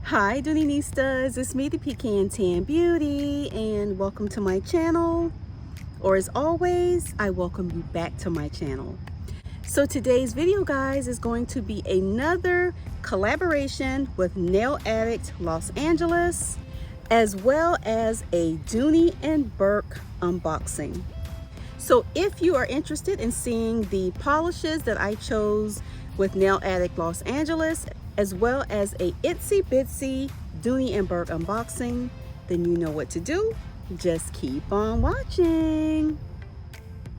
Hi Doonistas, it's me the Pecan Tan Beauty and welcome to my channel, or as always I welcome you back to my channel. So today's video guys is going to be another collaboration with Nail Addict Los Angeles as well as a Dooney Bourke unboxing. So if you are interested in seeing the polishes that I chose with Nail Addict Los Angeles, as well as a itsy bitsy Dooney Bourke unboxing, then you know what to do. Just keep on watching.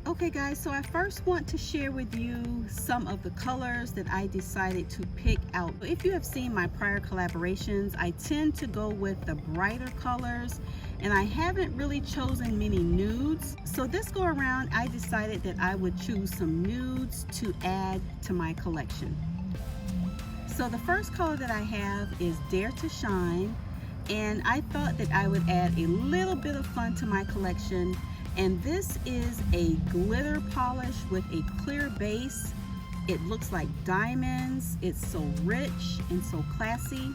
Okay guys, so I first want to share with you some of the colors that I decided to pick out. If you have seen my prior collaborations, I tend to go with the brighter colors and I haven't really chosen many nudes. So this go around, I decided that I would choose some nudes to add to my collection. So the first color that I have is Dare to Shine, and I thought that I would add a little bit of fun to my collection. And this is a glitter polish with a clear base. It looks like diamonds. It's so rich and so classy.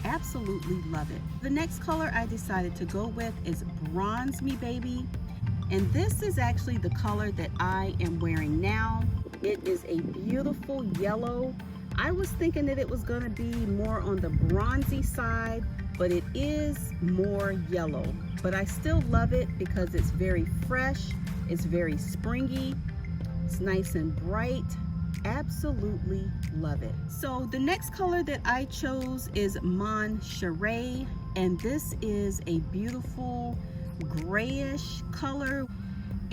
Absolutely love it. The next color I decided to go with is Bronze Me Baby. And this is actually the color that I am wearing now. It is a beautiful yellow. I was thinking that it was gonna be more on the bronzy side, but it is more yellow. But I still love it because it's very fresh, it's very springy, it's nice and bright. Absolutely love it. So the next color that I chose is Monterey, and this is a beautiful grayish color.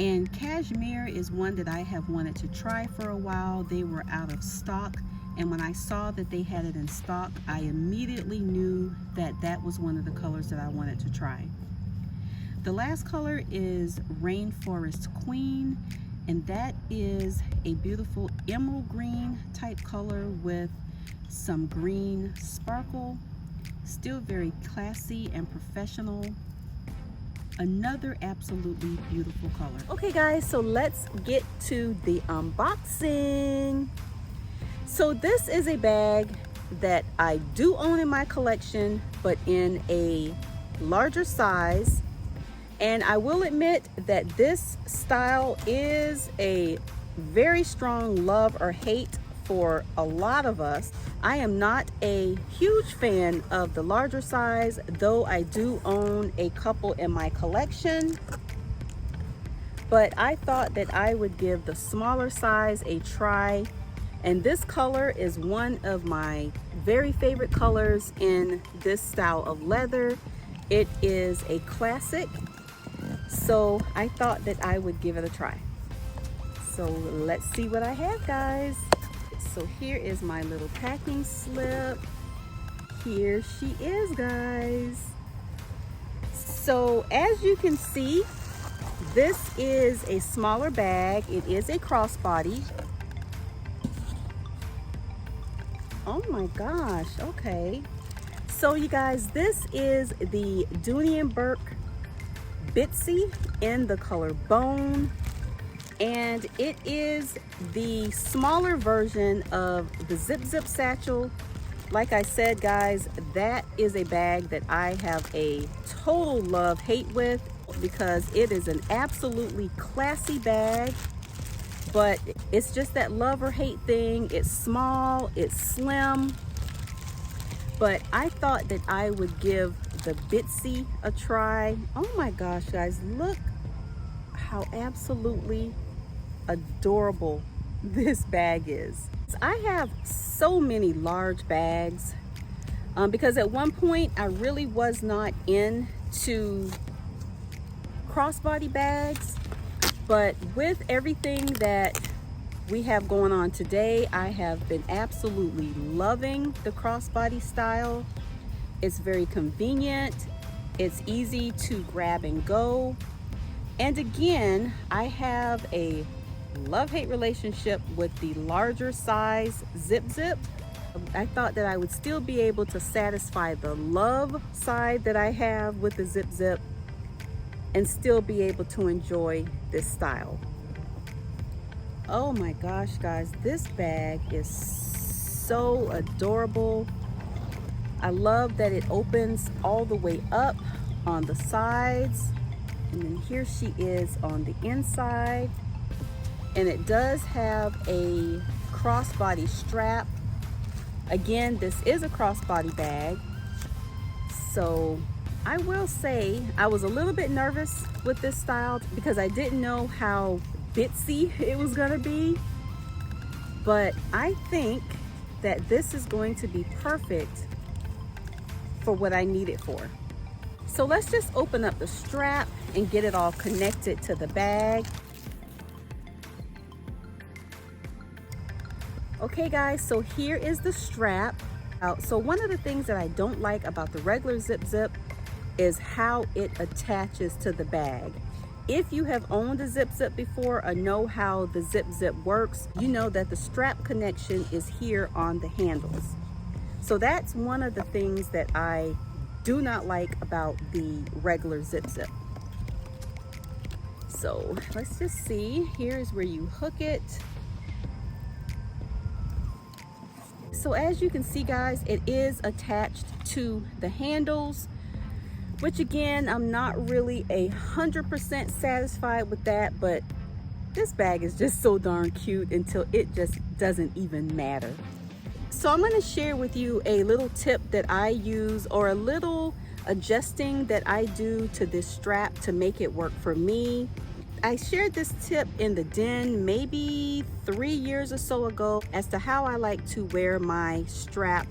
And cashmere is one that I have wanted to try for a while. They were out of stock, and when I saw that they had it in stock, I immediately knew that that was one of the colors that I wanted to try. The last color is Rainforest Queen, and that is a beautiful emerald green type color with some green sparkle. Still very classy and professional. Another absolutely beautiful color. Okay guys, so let's get to the unboxing. So this is a bag that I do own in my collection, but in a larger size. And I will admit that this style is a very strong love or hate for a lot of us. I am not a huge fan of the larger size, though I do own a couple in my collection. But I thought that I would give the smaller size a try. And this color is one of my very favorite colors in this style of leather. It is a classic. So I thought that I would give it a try. So let's see what I have, guys. So here is my little packing slip. Here she is, guys. So as you can see, this is a smaller bag. It is a crossbody. Oh my gosh, okay. So you guys, this is the Dooney Bourke Bitsy in the color Bone, and it is the smaller version of the Zip Zip satchel. Like I said guys, that is a bag that I have a total love-hate with because it is an absolutely classy bag, but it's just that love or hate thing. It's small, it's slim, but I thought that I would give the Bitsy a try. Oh my gosh guys, look how absolutely adorable this bag is. I have so many large bags because at one point I really was not into crossbody bags, but with everything that we have going on today, I have been absolutely loving the crossbody style. It's very convenient, it's easy to grab and go. And again, I have a love-hate relationship with the larger size Zip Zip. I thought that I would still be able to satisfy the love side that I have with the Zip Zip and still be able to enjoy this style. Oh my gosh guys, this bag is so adorable. I love that it opens all the way up on the sides, and then here she is on the inside. And it does have a crossbody strap. Again, this is a crossbody bag. So I will say I was a little bit nervous with this style because I didn't know how bitsy it was gonna be. But I think that this is going to be perfect for what I need it for. So let's just open up the strap and get it all connected to the bag. Okay guys, so here is the strap. So one of the things that I don't like about the regular zip is how it attaches to the bag. If you have owned a zip before or know how the zip works, you know that the strap connection is here on the handles. So that's one of the things that I do not like about the regular zip. So let's just see, here's where you hook it. So as you can see guys, it is attached to the handles, which again, I'm not really 100% satisfied with that, but this bag is just so darn cute until it just doesn't even matter. So I'm going to share with you a little tip that I use, or a little adjusting that I do to this strap to make it work for me. I shared this tip in the den maybe 3 years or so ago as to how I like to wear my strap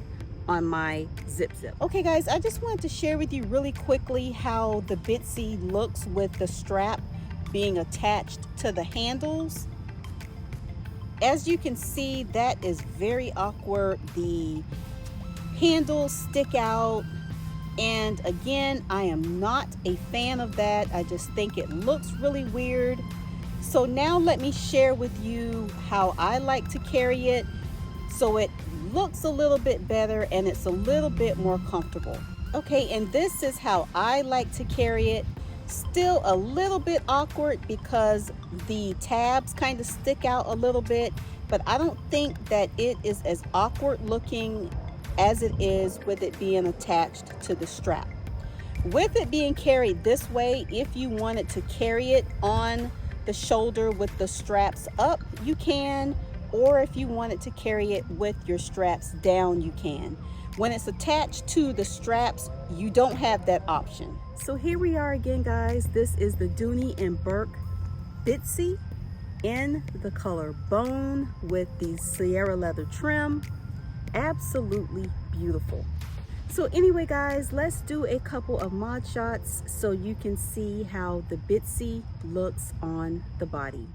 on my zip. Okay guys, I just wanted to share with you really quickly how the bitsy looks with the strap being attached to the handles. As you can see, that is very awkward. The handles stick out. And again, I am not a fan of that. I just think it looks really weird. So now let me share with you how I like to carry it so it looks a little bit better and it's a little bit more comfortable. Okay, and this is how I like to carry it. Still a little bit awkward because the tabs kind of stick out a little bit, but I don't think that it is as awkward looking as it is with it being attached to the strap. With it being carried this way, if you wanted to carry it on the shoulder with the straps up, you can, or if you wanted to carry it with your straps down, you can. When it's attached to the straps, you don't have that option. So here we are again guys, this is the Dooney Bourke Bitsy in the color bone with the Sierra leather trim. Absolutely beautiful. So anyway guys, let's do a couple of mod shots so you can see how the bitsy looks on the body.